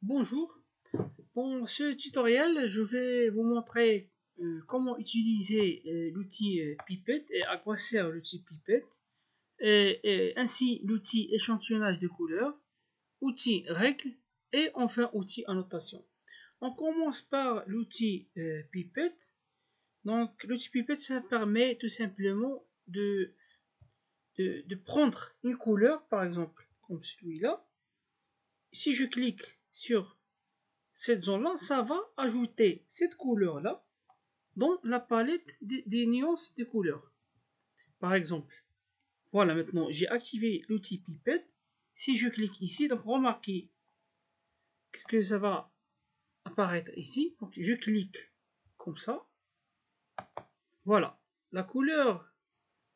Bonjour, pour ce tutoriel, je vais vous montrer comment utiliser l'outil Pipette et à quoi sert l'outil Pipette, et ainsi l'outil échantillonnage de couleurs, outil règles et enfin outil annotation. On commence par l'outil Pipette. Donc l'outil Pipette, ça permet tout simplement de prendre une couleur, par exemple comme celui-là. Si je clique sur cette zone-là, ça va ajouter cette couleur-là dans la palette des nuances des couleurs. Par exemple, voilà, maintenant j'ai activé l'outil pipette. Si je clique ici, donc remarquez qu'est-ce que ça va apparaître ici. Donc je clique comme ça. Voilà, la couleur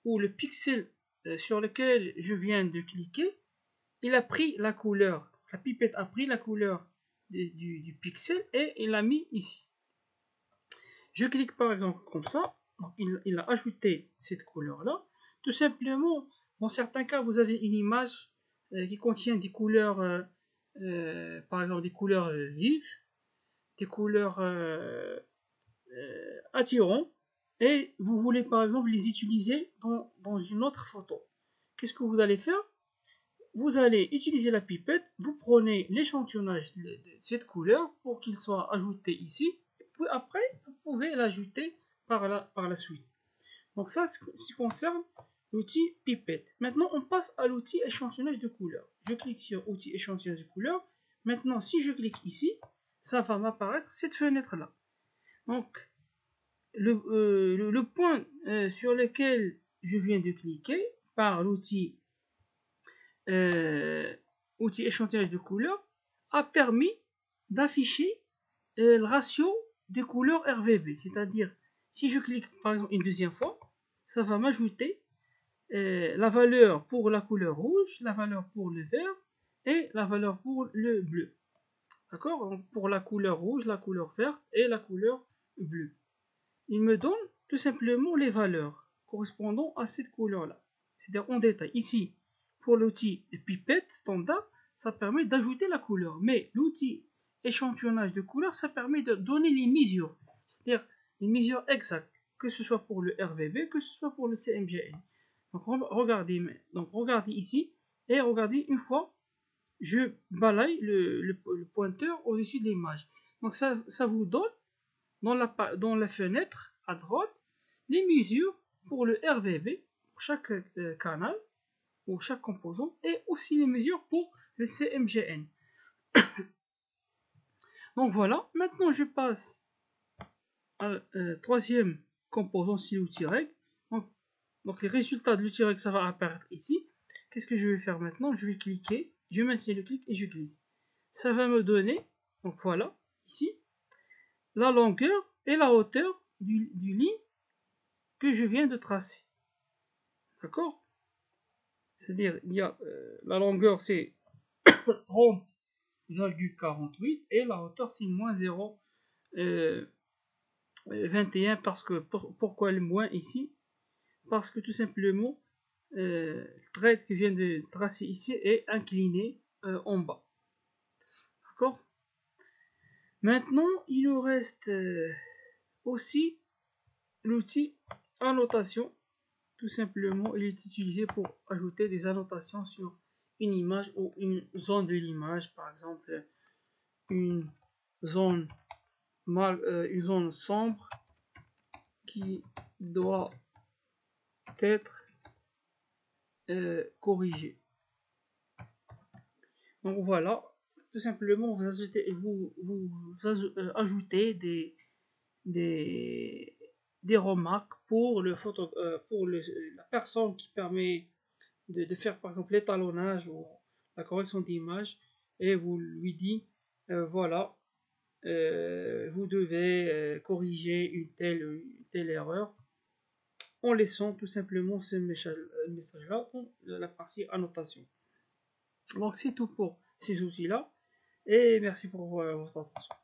ou le pixel sur lequel je viens de cliquer, il a pris la couleur. La pipette a pris la couleur du pixel et il l'a mis ici. Je clique par exemple comme ça, donc il a ajouté cette couleur-là. Tout simplement, dans certains cas, vous avez une image qui contient des couleurs, par exemple des couleurs vives, des couleurs attirantes, et vous voulez par exemple les utiliser dans une autre photo. Qu'est-ce que vous allez faire? Vous allez utiliser la pipette, vous prenez l'échantillonnage de cette couleur pour qu'il soit ajouté ici, et puis après vous pouvez l'ajouter par la suite. Donc ça, c'est ce qui concerne l'outil pipette. Maintenant on passe à l'outil échantillonnage de couleurs. Je clique sur outil échantillonnage de couleurs. Maintenant si je clique ici, ça va m'apparaître cette fenêtre là. Donc le point sur lequel je viens de cliquer par l'outil outil échantillonnage de couleurs a permis d'afficher le ratio des couleurs RVB. C'est-à-dire, si je clique par exemple une deuxième fois, ça va m'ajouter la valeur pour la couleur rouge, la valeur pour le vert et la valeur pour le bleu. D'accord? Pour la couleur rouge, la couleur verte et la couleur bleue. Il me donne tout simplement les valeurs correspondant à cette couleur-là. C'est-à-dire en détail. Ici, pour l'outil pipette standard, ça permet d'ajouter la couleur. Mais l'outil échantillonnage de couleurs, ça permet de donner les mesures. C'est-à-dire les mesures exactes. Que ce soit pour le RVB, que ce soit pour le CMGN. Donc regardez ici. Et regardez une fois, je balaye le pointeur au-dessus de l'image. Donc ça vous donne dans la fenêtre à droite les mesures pour le RVB, pour chaque canal ou chaque composant, et aussi les mesures pour le CMGN. Donc voilà, maintenant je passe à troisième composant, c'est l'outil règle. Donc les résultats de l'outil règle, ça va apparaître ici. Qu'est-ce que je vais faire maintenant? Je vais cliquer, je maintiens le clic et je glisse. Ça va me donner, donc voilà, ici, la longueur et la hauteur du ligne que je viens de tracer. D'accord? C'est-à-dire, il y a la longueur c'est 30,48 et la hauteur c'est moins 0,21 parce que pourquoi le moins ici? Parce que tout simplement le trait que je viens de tracer ici est incliné en bas. D'accord? Maintenant, il nous reste aussi l'outil annotation. Tout simplement, il est utilisé pour ajouter des annotations sur une image ou une zone de l'image, par exemple une zone sombre qui doit être corrigée. Donc voilà, tout simplement vous ajoutez des remarques pour la personne qui permet de faire par exemple l'étalonnage ou la correction d'image, et vous lui dites voilà, vous devez corriger une telle erreur, en laissant tout simplement ce message là dans la partie annotation. Donc c'est tout pour ces outils là, et merci pour votre attention.